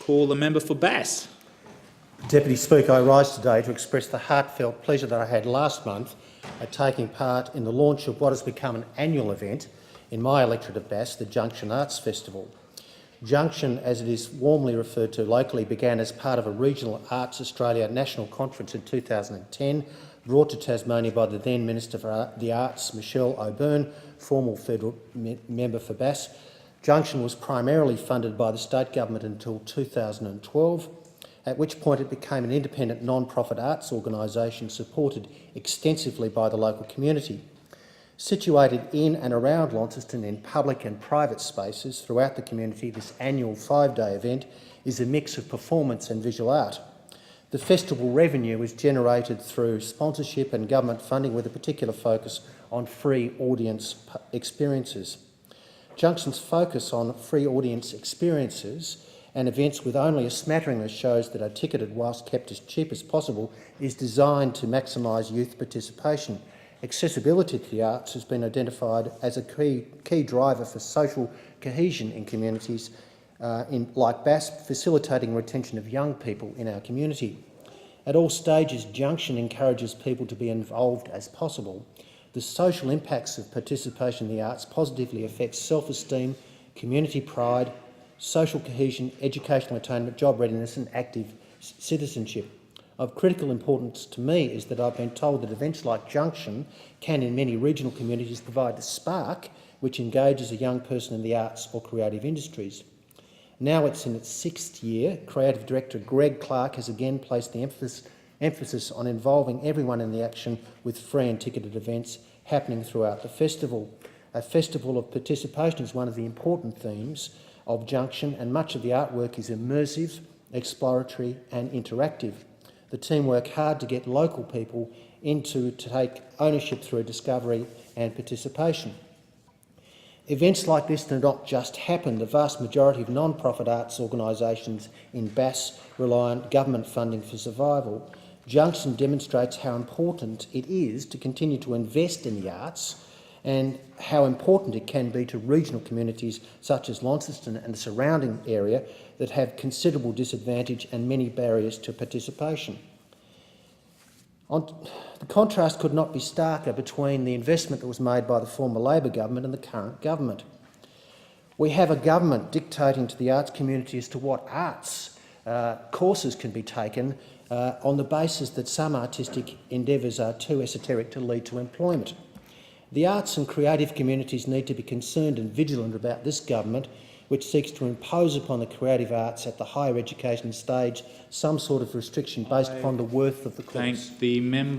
Call the member for Bass. Deputy Speaker, I rise today to express the heartfelt pleasure that I had last month at taking part in the launch of what has become an annual event in my electorate of Bass, the Junction Arts Festival. Junction, as it is warmly referred to locally, began as part of a Regional Arts Australia National Conference in 2010, brought to Tasmania by the then Minister for the Arts, Michelle O'Byrne, former federal member for Bass. Junction was primarily funded by the state government until 2012, at which point it became an independent non-profit arts organisation supported extensively by the local community. Situated in and around Launceston in public and private spaces throughout the community, this annual 5-day event is a mix of performance and visual art. The festival revenue is generated through sponsorship and government funding with a particular focus on free audience experiences. Junction's focus on free audience experiences and events with only a smattering of shows that are ticketed whilst kept as cheap as possible is designed to maximise youth participation. Accessibility to the arts has been identified as a key driver for social cohesion in communities like Bass, facilitating retention of young people in our community. At all stages, Junction encourages people to be involved as possible. The social impacts of participation in the arts positively affect self-esteem, community pride, social cohesion, educational attainment, job readiness and active citizenship. Of critical importance to me is that I've been told that events like Junction can in many regional communities provide the spark which engages a young person in the arts or creative industries. Now it's in its 6th year, Creative Director Greg Clark has again placed the emphasis on involving everyone in the action with free and ticketed events happening throughout the festival. A festival of participation is one of the important themes of Junction, and much of the artwork is immersive, exploratory and interactive. The team work hard to get local people to take ownership through discovery and participation. Events like this do not just happen. The vast majority of non-profit arts organisations in Bass rely on government funding for survival. Junction demonstrates how important it is to continue to invest in the arts and how important it can be to regional communities such as Launceston and the surrounding area that have considerable disadvantage and many barriers to participation. The contrast could not be starker between the investment that was made by the former Labor government and the current government. We have a government dictating to the arts community as to what arts courses can be taken on the basis that some artistic endeavours are too esoteric to lead to employment. The arts and creative communities need to be concerned and vigilant about this government, which seeks to impose upon the creative arts at the higher education stage some sort of restriction based upon the worth of the course. Thank the member.